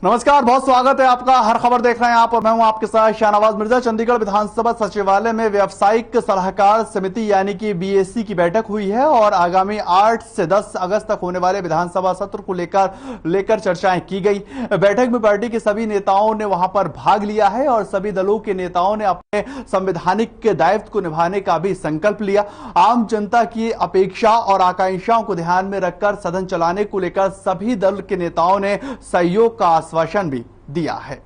नमस्कार, बहुत स्वागत है आपका। हर खबर देख रहे हैं आप और मैं हूं आपके साथ शाहनवाज मिर्जा। चंडीगढ़ विधानसभा सचिवालय में व्यावसायिक सलाहकार समिति यानी कि बीएससी की बैठक हुई है और आगामी 8 से 10 अगस्त तक होने वाले विधानसभा सत्र को लेकर चर्चाएं की गई। बैठक में पार्टी के सभी नेताओं ने वहां पर भाग लिया है और सभी दलों के नेताओं ने अपने संवैधानिक दायित्व को निभाने का भी संकल्प लिया। आम जनता की अपेक्षा और आकांक्षाओं को ध्यान में रखकर सदन चलाने को लेकर सभी दल के नेताओं ने सहयोग का आश्वासन भी दिया है।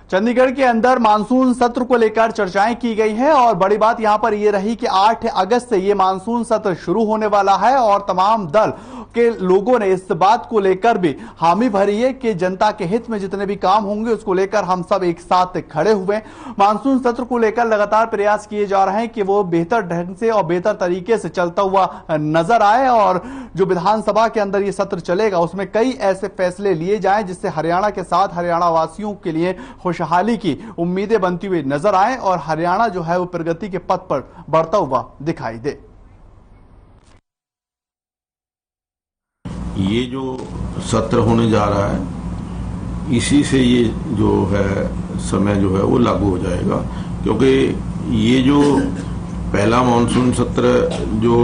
चंडीगढ़ के अंदर मानसून सत्र को लेकर चर्चाएं की गई हैं और बड़ी बात यहां पर यह रही कि 8 अगस्त से यह मानसून सत्र शुरू होने वाला है और तमाम दल के लोगों ने इस बात को लेकर भी हामी भरी है कि जनता के हित में जितने भी काम होंगे उसको लेकर हम सब एक साथ खड़े हुए हैं। मानसून सत्र को लेकर लगातार प्रयास किए जा रहे हैं कि वो बेहतर ढंग से और बेहतर तरीके से चलता हुआ नजर आए और जो विधानसभा के अंदर ये सत्र चलेगा उसमें कई ऐसे फैसले लिए जाएं जिससे हरियाणा के साथ हरियाणा वासियों के लिए खुशहाली की उम्मीदें बनती हुई नजर आए और हरियाणा जो है वो प्रगति के पथ पर बढ़ता हुआ दिखाई दे। ये जो सत्र होने जा रहा है इसी से ये जो है समय जो है वो लागू हो जाएगा, क्योंकि ये जो पहला मानसून सत्र जो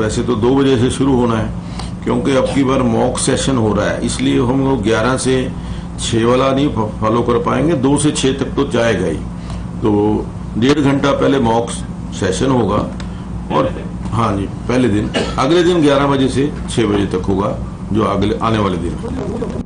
वैसे तो 2 बजे से शुरू होना है, क्योंकि अब की बार मॉक सेशन हो रहा है, इसलिए हम लोग 11 से 6 वाला नहीं फॉलो कर पाएंगे। 2 से 6 तक तो जाएगा ही, तो 1.5 घंटा पहले मॉक सेशन होगा और हाँ जी, पहले दिन अगले दिन 11 बजे से 6 बजे तक होगा जो अगले आने वाले दिन।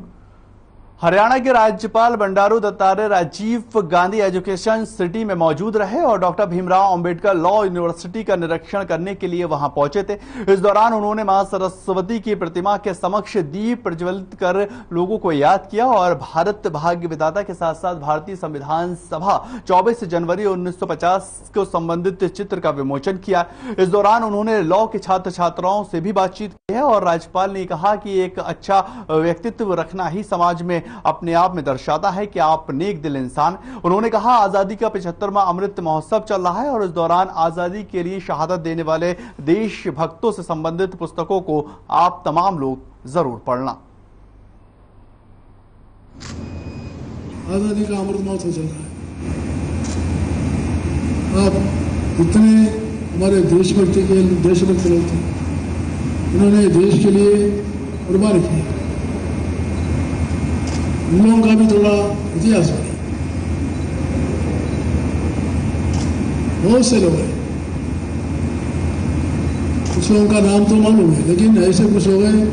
हरियाणा के राज्यपाल बंडारू दत्तात्रेय राजीव गांधी एजुकेशन सिटी में मौजूद रहे और doctor Bhimrao Ambedkar law university का निरीक्षण करने के लिए वहां पहुंचे थे। इस दौरान उन्होंने मां सरस्वती की प्रतिमा के समक्ष दीप प्रज्वलित कर लोगों को याद किया और भारत भाग्य विधाता के साथ साथ भारतीय संविधान सभा 24 जनवरी 1950 को संबंधित चित्र का विमोचन किया। इस दौरान उन्होंने लॉ के छात्र छात्राओं से भी बातचीत की है और राज्यपाल ने कहा कि एक अच्छा व्यक्तित्व रखना ही समाज में अपने आप में दर्शाता है कि आप नेक दिल इंसान। उन्होंने कहा आजादी का 75वां अमृत महोत्सव चल रहा है और इस दौरान आजादी के लिए शहादत देने वाले देशभक्तों से संबंधित पुस्तकों को आप तमाम लोग जरूर पढ़ना। आजादी का अमृत महोत्सव चल रहा है। आप इतने हमारे देशभक्त लोग थे, उन्होंने देश के लिए कुर्बानी की। उन लोगों का भी थोड़ा इतिहास है, बहुत से लोग हैं, कुछ लोगों का नाम तो मालूम है, लेकिन ऐसे कुछ लोग हैं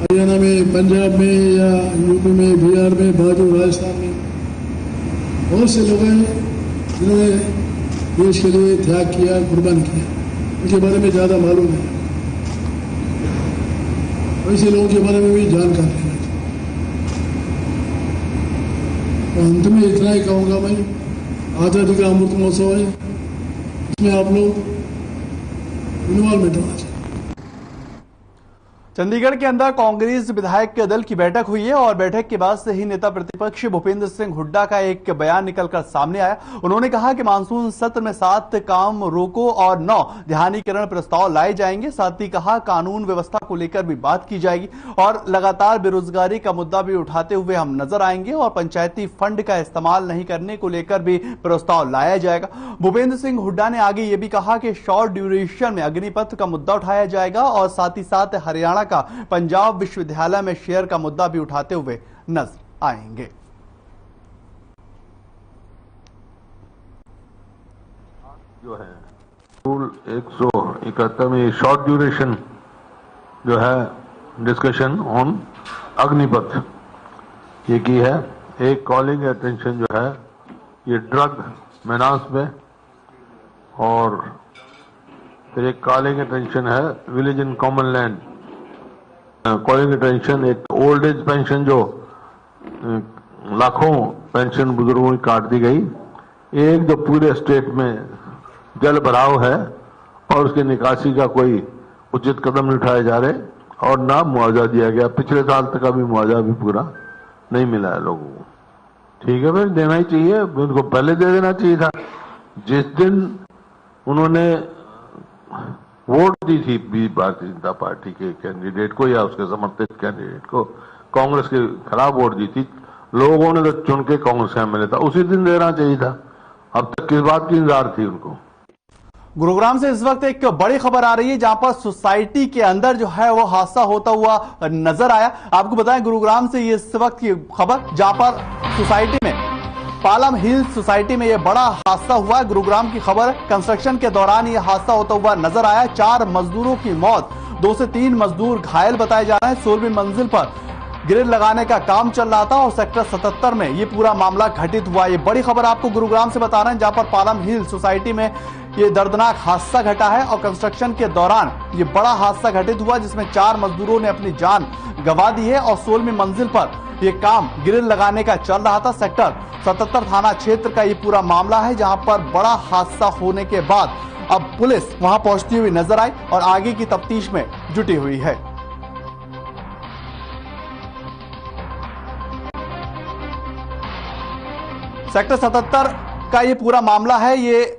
हरियाणा में, पंजाब में या यूपी में, बिहार में, बहादुर राजस्थान में बहुत से लोग हैं जिन्होंने देश के लिए त्याग किया, कुर्बान किया। उनके बारे में ज्यादा मालूम है, वैसे लोगों के बारे में भी जानकारी है। अंत में इतना ही कहूंगा मैं, आजादी का अमृत महोत्सव है, इसमें आप लोग इन्वॉल्वमेंट होना चाहिए। चंडीगढ़ के अंदर कांग्रेस विधायक दल की बैठक हुई है और बैठक के बाद से ही नेता प्रतिपक्ष भूपेंद्र सिंह हुड्डा का एक बयान निकलकर सामने आया। उन्होंने कहा कि मानसून सत्र में 7 काम रोको और 9 ध्यानीकरण प्रस्ताव लाए जाएंगे। साथ ही कहा कानून व्यवस्था को लेकर भी बात की जाएगी और लगातार बेरोजगारी का मुद्दा भी उठाते हुए हम नजर आएंगे और पंचायती फंड का इस्तेमाल नहीं करने को लेकर भी प्रस्ताव लाया जाएगा। भूपेंद्र सिंह हुड्डा ने आगे ये भी कहा कि शॉर्ट ड्यूरेशन में अग्निपथ का मुद्दा उठाया जाएगा और साथ ही साथ हरियाणा का पंजाब विश्वविद्यालय में शेयर का मुद्दा भी उठाते हुए नजर आएंगे। जो है रूल 171 में शॉर्ट ड्यूरेशन जो है डिस्कशन ऑन अग्निपथ ये की है। एक कॉलिंग अटेंशन जो है ये ड्रग मेनास में, और फिर एक कॉलिंग अटेंशन है village in common land. Calling attention एक ओल्ड एज पेंशन जो लाखों पेंशन बुजुर्गों की काट दी गई, एक जो पूरे स्टेट में जल भराव है और उसकी निकासी का कोई उचित कदम नहीं उठाए जा रहे और ना मुआवजा दिया गया। पिछले साल तक का भी मुआवजा भी पूरा नहीं मिला है लोगों को। ठीक है भाई, देना ही चाहिए, उनको पहले दे देना चाहिए था। जिस दिन उन्होंने वोट दी थी भारतीय जनता पार्टी के कैंडिडेट को या उसके समर्थित कैंडिडेट को, कांग्रेस के खिलाफ वोट दी थी, लोगों ने तो चुन के कांग्रेस का एमएलए था, उसी दिन देना चाहिए था। अब तक किस बात की इंतजार थी उनको? गुरुग्राम से इस वक्त एक बड़ी खबर आ रही है जहां पर सोसाइटी के अंदर जो है वो हादसा होता हुआ नजर आया। आपको बताएं गुरुग्राम से ये इस वक्त की खबर जहां पर सोसाइटी में पालम हिल्स सोसाइटी में ये बड़ा हादसा हुआ है। गुरुग्राम की खबर, कंस्ट्रक्शन के दौरान ये हादसा होता हुआ नजर आया। 4 मजदूरों की मौत, 2 से 3 मजदूर घायल बताए जा रहे हैं। 16वीं मंजिल पर ग्रिल लगाने का काम चल रहा था और सेक्टर 77 में ये पूरा मामला घटित हुआ। ये बड़ी खबर आपको गुरुग्राम से बता रहे हैं जहां पर पालम हिल सोसाइटी में ये दर्दनाक हादसा घटा है और कंस्ट्रक्शन के दौरान ये बड़ा हादसा घटित हुआ जिसमें 4 मजदूरों ने अपनी जान गंवा दी है और 16वीं मंजिल पर ये काम ग्रिल लगाने का चल रहा था। सेक्टर 77 थाना क्षेत्र का ये पूरा मामला है जहां पर बड़ा हादसा होने के बाद अब पुलिस वहां पहुंचती हुई नजर आई और आगे की तफ्तीश में जुटी हुई है। सेक्टर 77 का ये पूरा मामला है, ये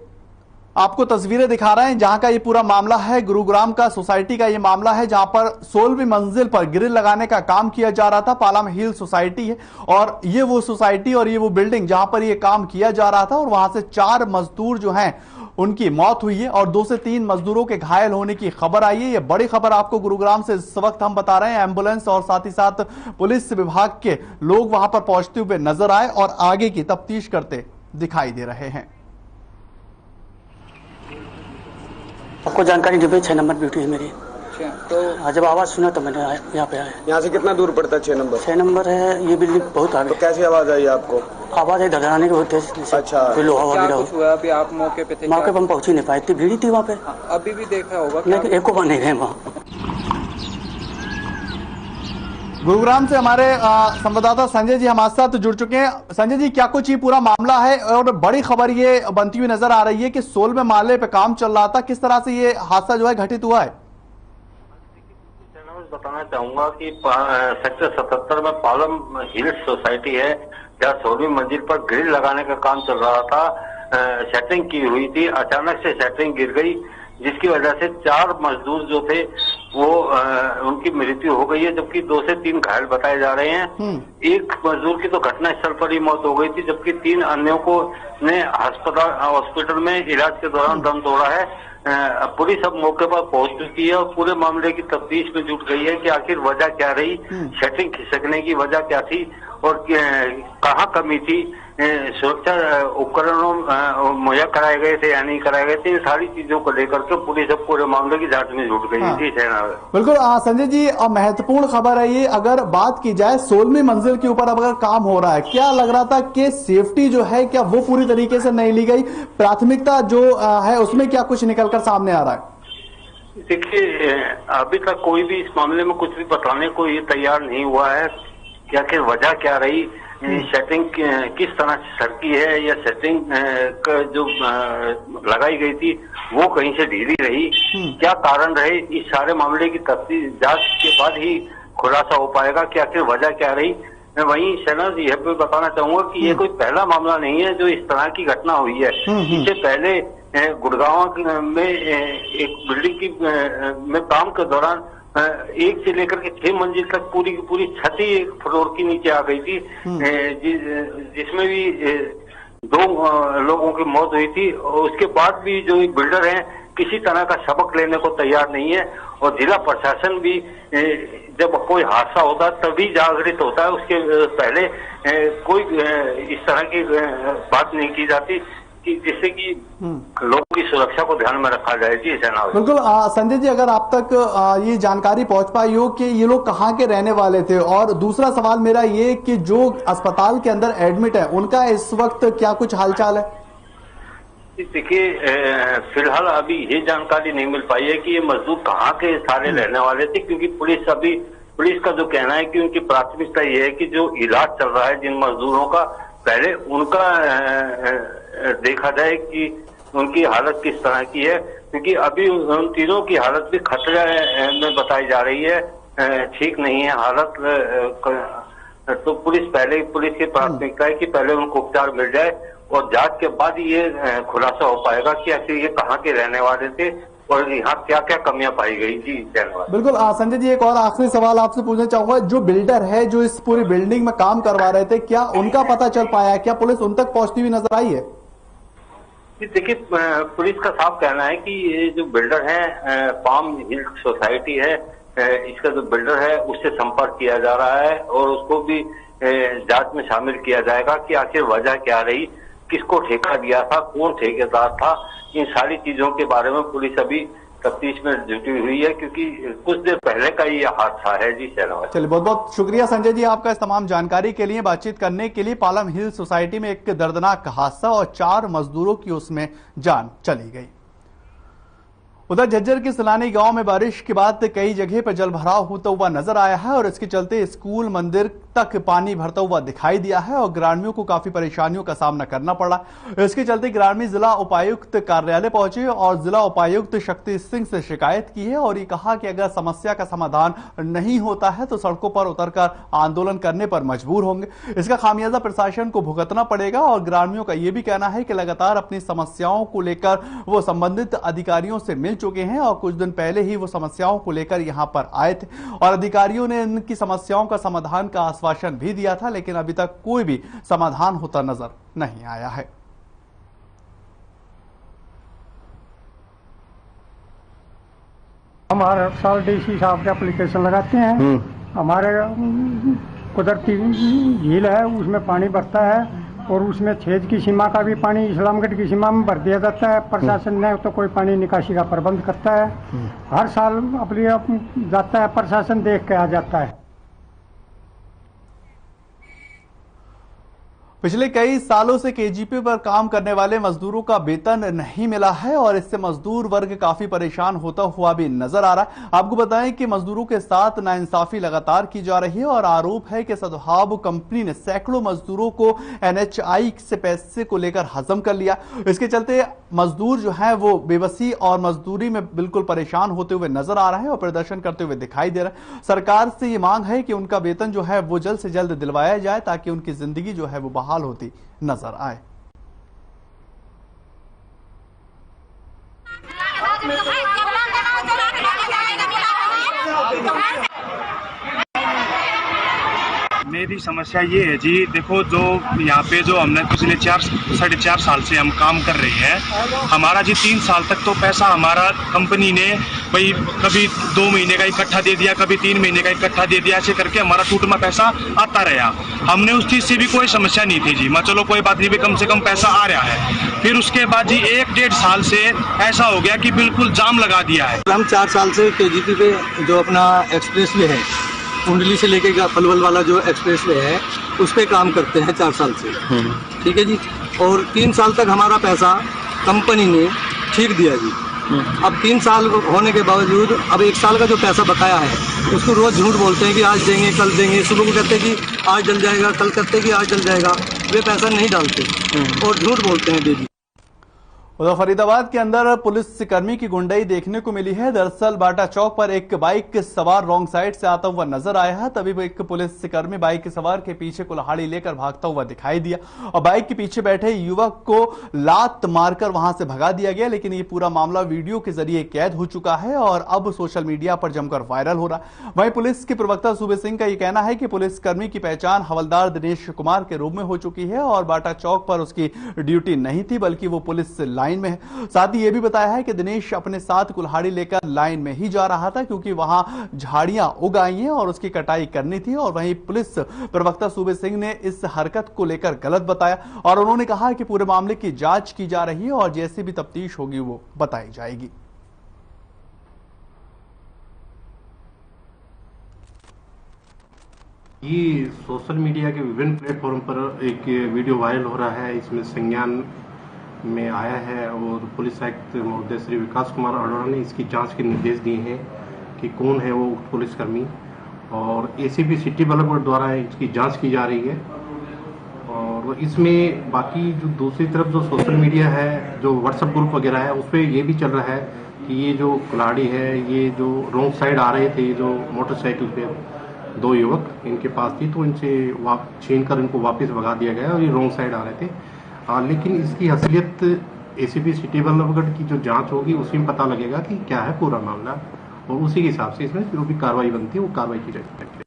आपको तस्वीरें दिखा रहे हैं जहां का ये पूरा मामला है। गुरुग्राम का सोसाइटी का ये मामला है जहां पर 16वीं मंजिल पर ग्रिल लगाने का काम किया जा रहा था। पालम हिल सोसाइटी है और ये वो सोसाइटी और ये वो बिल्डिंग जहां पर ये काम किया जा रहा था और वहां से 4 मजदूर जो हैं उनकी मौत हुई है और 2 से 3 मजदूरों के घायल होने की खबर आई है। ये बड़ी खबर आपको गुरुग्राम से इस वक्त हम बता रहे हैं। एम्बुलेंस और साथ ही साथ पुलिस विभाग के लोग वहां पर पहुंचते हुए नजर आए और आगे की तफ्तीश करते दिखाई दे रहे हैं। आपको जानकारी दी 6 नंबर ड्यूटी है मेरी। तो जब आवाज सुना तो मैंने यहाँ पे आया। यहाँ से कितना दूर पड़ता है? 6 नंबर। 6 नंबर है, ये बिल्डिंग बहुत आगे। तो कैसी आवाज आई आपको? आवाज आई धड़ाने की होती है। अच्छा, लोहा गिरा। अभी आप मौके पे थे? मौके पर हम पहुंच ही नहीं पाए, इतनी भीड़ थी वहाँ पे। अभी भी देखा होगा लेकिन एको बार नहीं गए वहाँ। गुरुग्राम से हमारे संवाददाता संजय जी हमारे साथ जुड़ चुके हैं। संजय जी, क्या कुछ ये पूरा मामला है और बड़ी खबर ये बनती हुई नजर आ रही है कि 16वें माले पे काम चल रहा था, किस तरह से ये हादसा जो है घटित हुआ है? बताना चाहूंगा कि सेक्टर 77 में पालम हिल्स सोसाइटी है जहाँ 16वीं मंजिल पर ग्रिल लगाने का काम चल रहा था। सेटिंग की हुई थी, अचानक से सेटिंग गिर गई जिसकी वजह से 4 मजदूर जो थे वो उनकी मृत्यु हो गई है, जबकि 2 से 3 घायल बताए जा रहे हैं। एक मजदूर की तो घटना स्थल पर ही मौत हो गई थी, जबकि 3 अन्यों को ने हॉस्पिटल में इलाज के दौरान दम तोड़ा है। पुलिस अब मौके पर पहुंच चुकी है और पूरे मामले की तफ्तीश में जुट गई है कि आखिर वजह क्या रही, सेटिंग खिसकने की वजह क्या थी और कहाँ कमी थी, सुरक्षा उपकरणों मुहैया कराए गए थे या नहीं कराए गए थे, इन सारी चीजों को लेकर के पुलिस अब पूरे मामले की जांच में जुट गई थी। बिल्कुल संजय जी, महत्वपूर्ण खबर है ये। अगर बात की जाए 16वीं मंजिल के ऊपर अगर काम हो रहा है, क्या लग रहा था कि सेफ्टी जो है क्या वो पूरी तरीके से नहीं ली गई? प्राथमिकता जो है उसमें क्या कुछ निकलकर सामने आ रहा है? देखिए, अभी तक कोई भी इस मामले में कुछ भी बताने को ये तैयार नहीं हुआ है कि आखिर वजह क्या रही, सेटिंग किस तरह से सरकी है या सेटिंग जो लगाई गई थी वो कहीं से ढीली रही, क्या कारण रहे। इस सारे मामले की तफ्तीश जांच के बाद ही खुलासा हो पाएगा कि आखिर वजह क्या रही। मैं वहीं शहनाज यह भी बताना चाहूंगा कि ये कोई पहला मामला नहीं है जो इस तरह की घटना हुई है। इससे पहले गुड़गांव में एक बिल्डिंग की में काम के दौरान 1 से लेकर के 6 मंजिल तक पूरी की पूरी छत ही 1 फ्लोर की नीचे आ गई थी, जिसमें भी 2 लोगों की मौत हुई थी। और उसके बाद भी जो बिल्डर हैं किसी तरह का सबक लेने को तैयार नहीं है और जिला प्रशासन भी जब कोई हादसा होता है तभी जागृत होता है, उसके पहले कोई इस तरह की बात नहीं की जाती कि जिससे कि लोगों की सुरक्षा को ध्यान में रखा जाए। जी बिल्कुल संजय जी, अगर आप तक ये जानकारी पहुंच पाई हो कि ये लोग कहाँ के रहने वाले थे, और दूसरा सवाल मेरा ये कि जो अस्पताल के अंदर एडमिट है उनका इस वक्त क्या कुछ हालचाल है? देखिए, फिलहाल अभी ये जानकारी नहीं मिल पाई है कि ये मजदूर कहाँ के सारे रहने वाले थे, क्योंकि पुलिस का जो कहना है कि उनकी प्राथमिकता ये है कि जो इलाज चल रहा है जिन मजदूरों का, पहले उनका देखा जाए कि उनकी हालत किस तरह की है, क्योंकि अभी उन तीनों की हालत भी खतरे में बताई जा रही है, ठीक नहीं है हालत। तो पुलिस की प्राथमिकता है कि पहले उनको उपचार मिल जाए और जांच के बाद ये खुलासा हो पाएगा कि आखिर ये कहाँ के रहने वाले थे और यहाँ क्या क्या कमियां पाई गई। जी धन्यवाद। बिल्कुल संजय जी, एक और आखिरी सवाल आपसे पूछना चाहूंगा, जो बिल्डर है जो इस पूरी बिल्डिंग में काम करवा रहे थे, क्या उनका पता चल पाया? क्या पुलिस उन तक पहुंचती हुई नजर आई है? देखिए, पुलिस का साफ कहना है कि ये जो बिल्डर है पाम हिल सोसाइटी है, इसका जो बिल्डर है उससे संपर्क किया जा रहा है और उसको भी जांच में शामिल किया जाएगा कि आखिर वजह क्या रही, किसको ठेका दिया था, कौन ठेकेदार था। इन सारी चीजों के बारे में पुलिस अभी तफ्तीश में जुटी हुई है, क्योंकि कुछ देर पहले का ये हादसा है। जी धन्यवाद। चलिए, बहुत बहुत शुक्रिया संजय जी आपका इस तमाम जानकारी के लिए, बातचीत करने के लिए। पालम हिल सोसाइटी में एक दर्दनाक हादसा और 4 मजदूरों की उसमें जान चली गई। उधर झज्जर के सलानी गांव में बारिश के बाद कई जगह पर जलभराव होता हुआ नजर आया है और इसके चलते स्कूल मंदिर तक पानी भरता हुआ दिखाई दिया है और ग्रामीणों को काफी परेशानियों का सामना करना पड़ा। इसके चलते ग्रामीण जिला उपायुक्त कार्यालय पहुंचे और जिला उपायुक्त शक्ति सिंह से शिकायत की है और ये कहा कि अगर समस्या का समाधान नहीं होता है तो सड़कों पर उतरकर आंदोलन करने पर मजबूर होंगे। इसका खामियाजा प्रशासन को भुगतना पड़ेगा और ग्रामीणों का यह भी कहना है कि लगातार अपनी समस्याओं को लेकर वो संबंधित अधिकारियों से मिल चुके हैं और कुछ दिन पहले ही वो समस्याओं को लेकर यहां पर आए थे और अधिकारियों ने इनकी समस्याओं का समाधान का आश्वासन भी दिया था, लेकिन अभी तक कोई भी समाधान होता नजर नहीं आया है। हम हर साल डीसी साहब के एप्लीकेशन लगाते हैं। हमारे कुदरती झील है, उसमें पानी भरता है और उसमें छेद की सीमा का भी पानी इस्लामगढ़ की सीमा में भर दिया जाता है। प्रशासन ने तो कोई पानी निकासी का प्रबंध करता है। हर साल अपनी जाता है, प्रशासन देख के आ जाता है। पिछले कई सालों से केजीपी पर काम करने वाले मजदूरों का वेतन नहीं मिला है और इससे मजदूर वर्ग काफी परेशान होता हुआ भी नजर आ रहा है। आपको बताएं कि मजदूरों के साथ नाइंसाफी लगातार की जा रही है और आरोप है कि सद्भाव कंपनी ने सैकड़ों मजदूरों को एनएचआई से पैसे को लेकर हजम कर लिया। इसके चलते मजदूर जो है वो बेबसी और मजदूरी में बिल्कुल परेशान होते हुए नजर आ रहे हैं और प्रदर्शन करते हुए दिखाई दे रहा है। सरकार से ये मांग है कि उनका वेतन जो है वो जल्द से जल्द दिलवाया जाए ताकि उनकी जिंदगी जो है वो बहाल होती नजर आए। मेरी समस्या ये है जी, देखो जो यहाँ पे जो हमने पिछले 4-4.5 साल से हम काम कर रहे हैं, हमारा जी 3 साल तक तो पैसा हमारा कंपनी ने भाई कभी 2 महीने का इकट्ठा दे दिया, कभी 3 महीने का इकट्ठा दे दिया, ऐसे करके हमारा टूटमा पैसा आता रहा। हमने उस चीज से भी कोई समस्या नहीं थी जी, मैं चलो कोई बात नहीं भी, कम से कम पैसा आ रहा है। फिर उसके बाद जी 1-1.5 साल से ऐसा हो गया कि बिल्कुल जाम लगा दिया है। हम 4 साल से केजीपी पे जो अपना एक्सप्रेस वे है, कुंडली से लेके पलवल वाला जो एक्सप्रेस वे है, उस पे काम करते हैं 4 साल से। ठीक है जी। और 3 साल तक हमारा पैसा कंपनी ने ठीक दिया जी। अब 3 साल होने के बावजूद अब 1 साल का जो पैसा बकाया है उसको रोज झूठ बोलते हैं कि आज देंगे, कल देंगे। सुबह को कहते हैं कि आज डल जाएगा, कल कहते हैं कि आज डल जाएगा। वे पैसा नहीं डालते और झूठ बोलते हैं डेली। उधर फरीदाबाद के अंदर पुलिस कर्मी की गुंडाई देखने को मिली है। दरअसल बाटा चौक पर एक बाइक सवार रॉन्ग साइड से आता हुआ नजर आया है, तभी एक पुलिस कर्मी बाइक सवार के पीछे कुल्हाड़ी लेकर भागता हुआ दिखाई दिया और बाइक के पीछे बैठे युवक को लात मारकर वहां से भगा दिया गया। लेकिन ये पूरा मामला वीडियो के जरिए कैद हो चुका है और अब सोशल मीडिया पर जमकर वायरल हो रहा है। वहीं पुलिस के प्रवक्ता सूबे सिंह का यह कहना है कि पुलिसकर्मी की पहचान हवलदार दिनेश कुमार के रूप में हो चुकी है और बाटा चौक पर उसकी ड्यूटी नहीं थी बल्कि वो पुलिस लाइन में है। साथ ही यह भी बताया है कि दिनेश अपने साथ कुल्हाड़ी लेकर लाइन में ही जा रहा था क्योंकि वहां झाड़ियां उग आई हैं और उसकी कटाई करनी थी। और वहीं पुलिस प्रवक्ता सूबे सिंह ने इस हरकत को लेकर गलत बताया और उन्होंने कहा कि पूरे मामले की जांच की जा रही है और जैसी भी तफ्तीश होगी वो बताई जाएगी। ये सोशल मीडिया के विभिन्न प्लेटफॉर्म पर एक वीडियो वायरल हो रहा है। इसमें संज्ञान में आया है और पुलिस आयुक्त महोदय श्री विकास कुमार अरोड़ा ने इसकी जांच के निर्देश दिए हैं कि कौन है वो पुलिसकर्मी, और एसीपी सिटी बल्लभगढ़ द्वारा इसकी जांच की जा रही है। और इसमें बाकी जो दूसरी तरफ जो सोशल मीडिया है, जो व्हाट्सएप ग्रुप वगैरह है, उस पर ये भी चल रहा है कि ये जो कुल्हाड़ी है, ये जो रॉन्ग साइड आ रहे थे, जो मोटरसाइकिल पे 2 युवक इनके पास थी, तो इनसे छीन कर इनको वापस भगा दिया गया और ये रॉन्ग साइड आ रहे थे। लेकिन इसकी असलियत एसीपी सिटी बल्लभगढ़ की जो जांच होगी उसी में पता लगेगा कि क्या है पूरा मामला, और उसी के हिसाब से इसमें जो भी कार्रवाई बनती है वो कार्रवाई की जाएगी।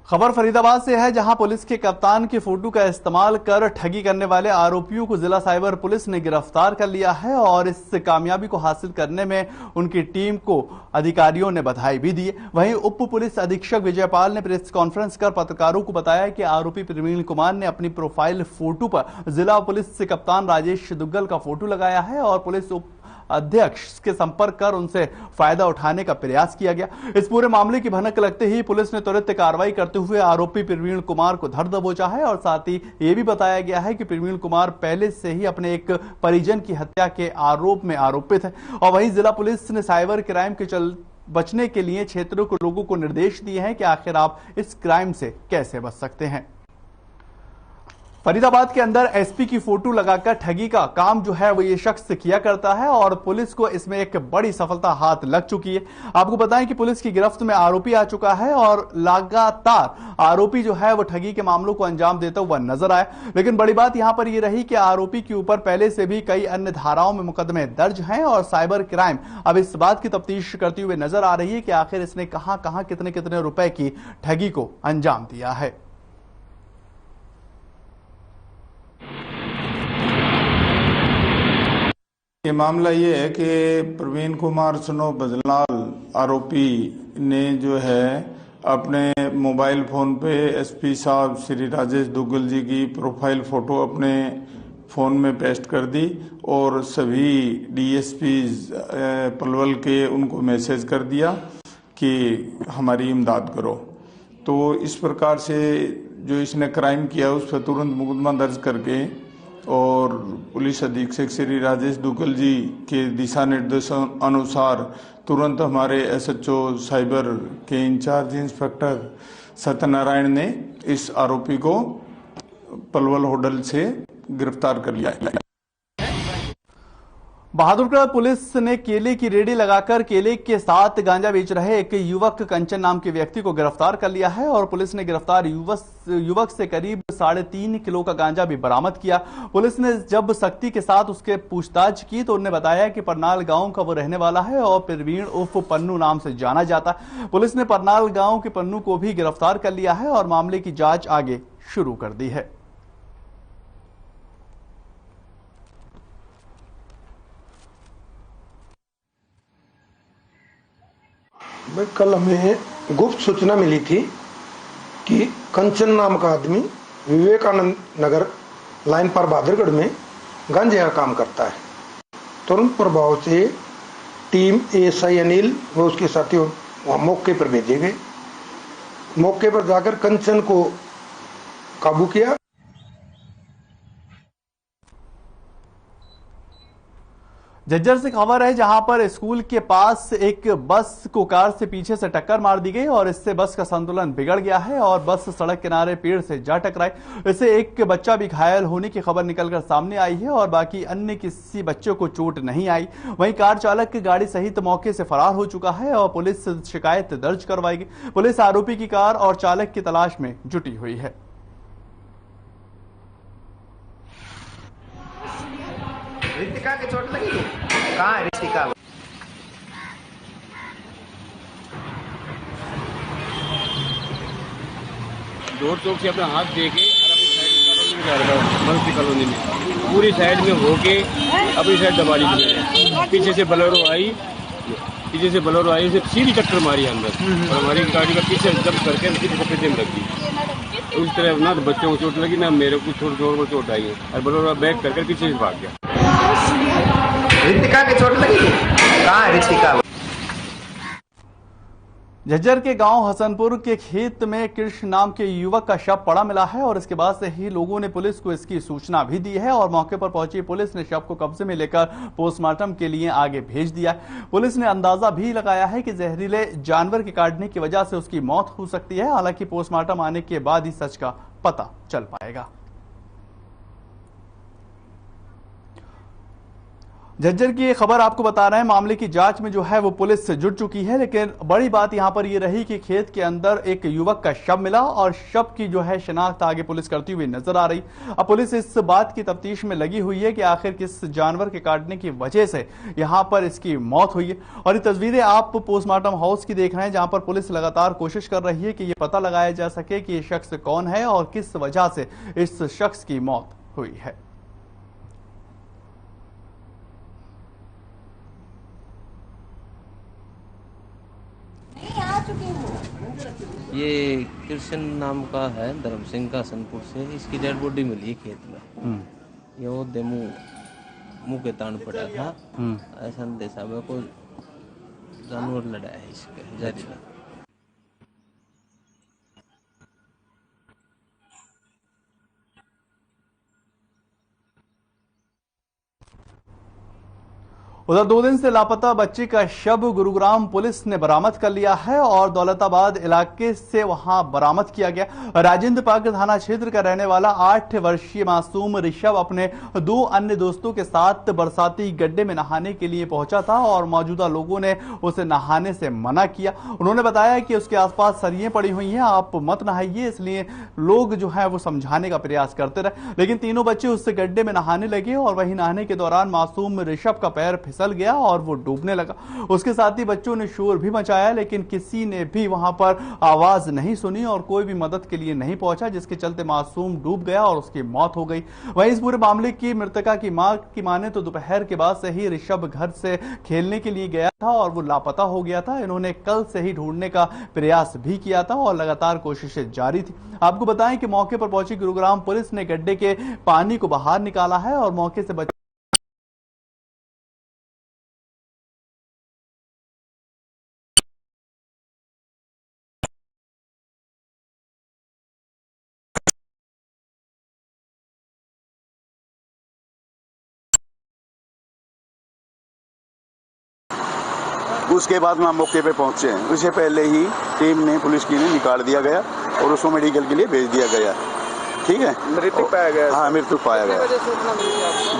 खबर फरीदाबाद से है, जहां पुलिस के कप्तान की फोटो का इस्तेमाल कर ठगी करने वाले आरोपियों को जिला साइबर पुलिस ने गिरफ्तार कर लिया है और इस कामयाबी को हासिल करने में उनकी टीम को अधिकारियों ने बधाई भी दी। वहीं उप पुलिस अधीक्षक विजयपाल ने प्रेस कॉन्फ्रेंस कर पत्रकारों को बताया कि आरोपी प्रवीण कुमार ने अपनी प्रोफाइल फोटो पर जिला पुलिस से कप्तान राजेश दुग्गल का फोटो लगाया है और पुलिस उप अध्यक्ष के संपर्क कर उनसे फायदा उठाने का प्रयास किया गया। इस पूरे मामले की भनक लगते ही पुलिस ने तुरंत कार्रवाई करते हुए आरोपी प्रवीण कुमार को धर दबोचा है और साथ ही यह भी बताया गया है कि प्रवीण कुमार पहले से ही अपने एक परिजन की हत्या के आरोप में आरोपित है। और वहीं जिला पुलिस ने साइबर क्राइम के बचने के लिए क्षेत्रों के लोगों को निर्देश दिए हैं कि आखिर आप इस क्राइम से कैसे बच सकते हैं। फरीदाबाद के अंदर एसपी की फोटो लगाकर ठगी का काम जो है वो ये शख्स किया करता है और पुलिस को इसमें एक बड़ी सफलता हाथ लग चुकी है। आपको बताएं कि पुलिस की गिरफ्त में आरोपी आ चुका है और लगातार आरोपी जो है वो ठगी के मामलों को अंजाम देता हुआ नजर आया। लेकिन बड़ी बात यहां पर यह रही कि आरोपी के ऊपर पहले से भी कई अन्य धाराओं में मुकदमे दर्ज हैं और साइबर क्राइम अब इस बात की तफ्तीश करते हुए नजर आ रही है कि आखिर इसने कहां कहां कितने कितने रुपए की ठगी को अंजाम दिया है। ये मामला ये है कि प्रवीण कुमार सनो बजलाल आरोपी ने जो है अपने मोबाइल फोन पे एसपी साहब श्री राजेश दुग्गल जी की प्रोफाइल फोटो अपने फोन में पेस्ट कर दी और सभी डीएसपी पलवल के उनको मैसेज कर दिया कि हमारी इमदाद करो। तो इस प्रकार से जो इसने क्राइम किया उस पर तुरंत मुकदमा दर्ज करके और पुलिस अधीक्षक श्री राजेश दुग्गल जी के दिशा निर्देशों अनुसार तुरंत हमारे एसएचओ साइबर के इंचार्ज इंस्पेक्टर सत्यनारायण ने इस आरोपी को पलवल होटल से गिरफ्तार कर लिया है। बहादुरगढ़ पुलिस ने केले की रेडी लगाकर केले के साथ गांजा बेच रहे एक युवक कंचन नाम के व्यक्ति को गिरफ्तार कर लिया है और पुलिस ने गिरफ्तार युवक से करीब 3.5 किलो का गांजा भी बरामद किया। पुलिस ने जब सख्ती के साथ उसके पूछताछ की तो उन्होंने बताया कि परनाल गांव का वो रहने वाला है और प्रवीण उर्फ पन्नू नाम से जाना जाता है। पुलिस ने परनाल गांव के पन्नू को भी गिरफ्तार कर लिया है और मामले की जांच आगे शुरू कर दी है। कल हमें गुप्त सूचना मिली थी कि कंचन नाम का आदमी विवेकानंद नगर लाइन पर बहादुरगढ़ में गांजे का काम करता है। तुरंत प्रभाव से टीम एएसआई अनिल व उसके साथी वहां मौके पर भेजे गए। मौके पर जाकर कंचन को काबू किया। झज्जर से खबर है, जहां पर स्कूल के पास एक बस को कार से पीछे से टक्कर मार दी गई और इससे बस का संतुलन बिगड़ गया है और बस सड़क किनारे पेड़ से जा टकराई। इससे एक बच्चा भी घायल होने की खबर निकलकर सामने आई है और बाकी अन्य किसी बच्चों को चोट नहीं आई। वहीं कार चालक गाड़ी सहित मौके से फरार हो चुका है और पुलिस शिकायत दर्ज करवाई गई। पुलिस आरोपी की कार और चालक की तलाश में जुटी हुई है। ऋतिका की चोट लगी है? कहाँ है ऋतिका? जोर चौक से अपना हाथ दे के और अपनी साइड में जा रहा था बंसी कॉलोनी में, पूरी साइड में होके अपनी साइड दबा दी। पीछे से बोलेरो आई, उसे सीधी टक्कर मारी अंदर और हमारी गाड़ी का पीछे जब करके उसकी पीछे में रख दी। उस तरह ना तो बच्चों को चोट लगी ना मेरे को थोड़ी जोर को चोट आई है और बोलेरो बैक करके पीछे से भाग गया। ऋतिका की चोट लगी है? कहाँ है ऋतिका? झज्जर के गांव हसनपुर के खेत में कृष्ण नाम के युवक का शव पड़ा मिला है और इसके बाद से ही लोगों ने पुलिस को इसकी सूचना भी दी है और मौके पर पहुंची पुलिस ने शव को कब्जे में लेकर पोस्टमार्टम के लिए आगे भेज दिया। पुलिस ने अंदाजा भी लगाया है कि जहरीले जानवर के काटने की वजह से उसकी मौत हो सकती है। हालांकि पोस्टमार्टम आने के बाद ही सच का पता चल पाएगा। झज्जर की खबर आपको बता रहे हैं। मामले की जांच में जो है वो पुलिस जुट चुकी है, लेकिन बड़ी बात यहां पर ये रही कि खेत के अंदर एक युवक का शव मिला और शव की जो है शिनाख्त आगे पुलिस करती हुई नजर आ रही। अब पुलिस इस बात की तफ्तीश में लगी हुई है कि आखिर किस जानवर के काटने की वजह से यहां पर इसकी मौत हुई है। और ये तस्वीरें आप पोस्टमार्टम हाउस की देख रहे हैं, जहां पर पुलिस लगातार कोशिश कर रही है कि ये पता लगाया जा सके कि ये शख्स कौन है और किस वजह से इस शख्स की मौत हुई है। ये कृष्ण नाम का है, धर्म सिंह का सनपुर से। इसकी डेड बॉडी मिली है खेत में। ये वो मुंह के तान पड़ा था। ऐसा देसा में कोई जानवर लड़ा है इसके जहरीला। उधर 2 दिन से लापता बच्ची का शव गुरुग्राम पुलिस ने बरामद कर लिया है और दौलताबाद इलाके से वहां बरामद किया गया। राजेंद्र पार्क थाना क्षेत्र का रहने वाला 8 वर्षीय मासूम ऋषभ अपने 2 अन्य दोस्तों के साथ बरसाती गड्ढे में नहाने के लिए पहुंचा था और मौजूदा लोगों ने उसे नहाने से मना किया। उन्होंने बताया कि उसके आसपास सरियें पड़ी हुई हैं, आप मत नहाइए। इसलिए लोग जो है वो समझाने का प्रयास करते रहे, लेकिन तीनों बच्चे उस गड्ढे में नहाने लगे और वहीं नहाने के दौरान मासूम ऋषभ का पैर फिसल गया और वो डूबने लगा। उसके साथ ही बच्चों ने शोर भी मचाया, लेकिन किसी ने भी वहां पर आवाज नहीं सुनी और कोई भी मदद के लिए नहीं पहुंचा, जिसके चलते मासूम डूब गया और उसकी मौत हो गई। वहीं इस पूरे मामले की मृतका की मां की माने तो दोपहर के बाद से ही ऋषभ घर से खेलने के लिए गया था और वो लापता हो गया था। इन्होंने कल से ही ढूंढने का प्रयास भी किया था और लगातार कोशिशें जारी थी। आपको बताएं कि मौके पर पहुंची गुरुग्राम पुलिस ने गड्ढे के पानी को बाहर निकाला है और मौके से उसके बाद में हम मौके पे पहुंचे हैं। उससे पहले ही टीम ने पुलिस की ने निकाल दिया गया और उसको मेडिकल के लिए भेज दिया गया। ठीक है, मृत्यु पाया गया। हाँ, मृत्यु पाया गया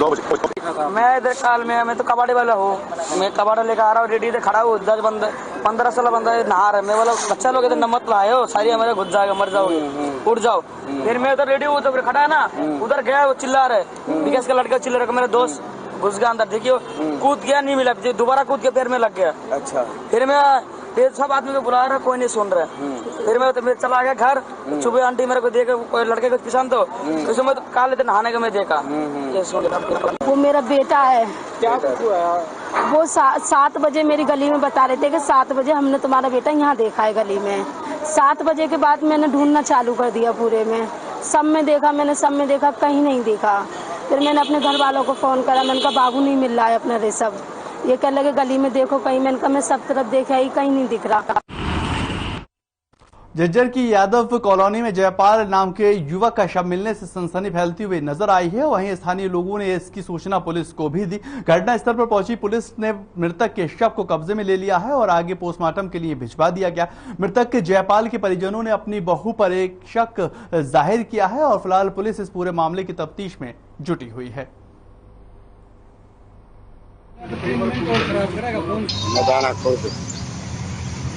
2 बजे। मैं इधर काल में, मैं तो कबाड़ी वाला हूँ। मैं कबाड़ा लेकर आ रहा हूँ, रेडी से खड़ा हूँ। 10 बंदे 15-16 बंदा नहा रहे। मैं बोला बच्चा लोग इधर नमत लाए हो, सारी हमारे घुस जाएगा, मर जाओगे, उठ जाओ। फिर मैं उधर रेडी हूँ, तो फिर खड़ा है ना, उधर गया, वो चिल्ला रहे। विकास का लड़का चिल्ला रहा, मेरा दोस्त घुस गया अंदर। देखिए कूद गया, नहीं मिला, दोबारा कूद के पैर में लग गया। अच्छा। फिर सब आदमी को बुला रहा, कोई नहीं सुन रहा। फिर मैं चला गया घर। सुबह आंटी मेरे को देखे, कोई लड़के को किसान तो उसमें तो काले दिन नहाने का मैं देखा। वो मेरा बेटा है। क्या हुआ? वो 7 बजे मेरी गली में बता रहे थे कि 7 बजे हमने तुम्हारा बेटा यहाँ देखा है गली में। 7 बजे के बाद मैंने ढूंढना चालू कर दिया पूरे में। सब में देखा मैंने, सब में देखा, कहीं नहीं देखा। फिर मैंने अपने घर वालों को फोन करा, मैंने कहा बाबू नहीं मिल रहा है अपना ऋषभ। ये कह लगे गली में देखो कहीं। मैंने कहा मैं सब तरफ देखा ही, कहीं नहीं दिख रहा। झज्जर की यादव कॉलोनी में जयपाल नाम के युवक का शव मिलने से सनसनी फैलती हुई नजर आई है। वहीं स्थानीय लोगों ने इसकी सूचना पुलिस को भी दी। घटना स्थल पर पहुंची पुलिस ने मृतक के शव को कब्जे में ले लिया है और आगे पोस्टमार्टम के लिए भिजवा दिया गया। मृतक के जयपाल के परिजनों ने अपनी बहू पर एक शक जाहिर किया है और फिलहाल पुलिस इस पूरे मामले की तफ्तीश में जुटी हुई है। मदाना खुद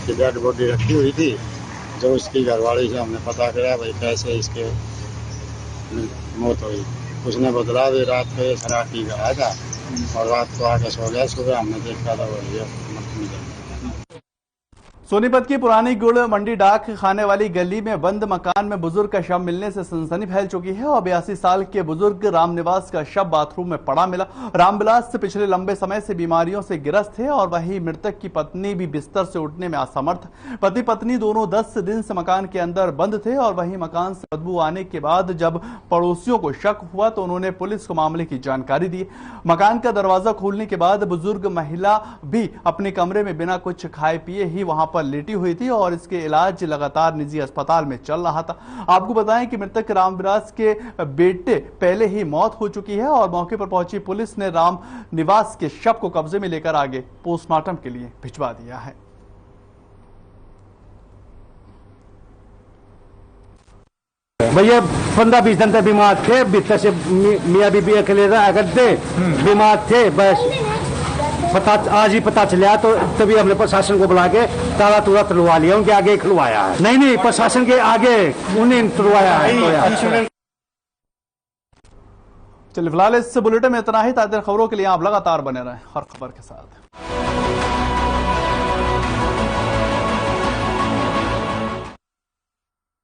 डेड बॉडी रखी हुई थी, जो उसकी घरवाली से हमने पता किया भाई कैसे इसके मौत हुई। उसने बदला भी रात को ये शराब पी कर आया था और रात को आके सो गया। सुबह हमने देखा था वो सोनीपत की पुरानी गुड़ मंडी डाक खाने वाली गली में बंद मकान में बुजुर्ग का शव मिलने से सनसनी फैल चुकी है और 82 साल के बुजुर्ग रामनिवास का शव बाथरूम में पड़ा मिला। रामविलास पिछले लंबे समय से बीमारियों से ग्रस्त थे और वहीं मृतक की पत्नी भी बिस्तर से उठने में असमर्थ। पति पत्नी दोनों 10 दिन से मकान के अंदर बंद थे और वहीं मकान से बदबू आने के बाद जब पड़ोसियों को शक हुआ तो उन्होंने पुलिस को मामले की जानकारी दी। मकान का दरवाजा खोलने के बाद बुजुर्ग महिला भी अपने कमरे में बिना कुछ खाए पिए ही वहां पर लेटी हुई थी और इसके इलाज लगातार निजी अस्पताल में चल रहा था। आपको बताएं कि मृतक रामविलास के बेटे पहले ही मौत हो चुकी है और मौके पर पहुंची पुलिस ने रामनिवास के शव को कब्जे में लेकर आगे पोस्टमार्टम के लिए भिजवा दिया है। भैया 15-20 दिन तक बीमार थे, बिस्तर से मियाँ बीबी अकेले रहा करते, बीमार थे। बस आज ही पता चला तो तभी हमने प्रशासन को बुला के ताला तुला तुलवा लिया, उनके आगे खुलवाया है। नहीं प्रशासन के आगे उन्हें तुलवाया है। चलिए फिलहाल इस बुलेटिन में इतना ही। ताज़ा खबरों के लिए आप लगातार बने रहें हर खबर के साथ।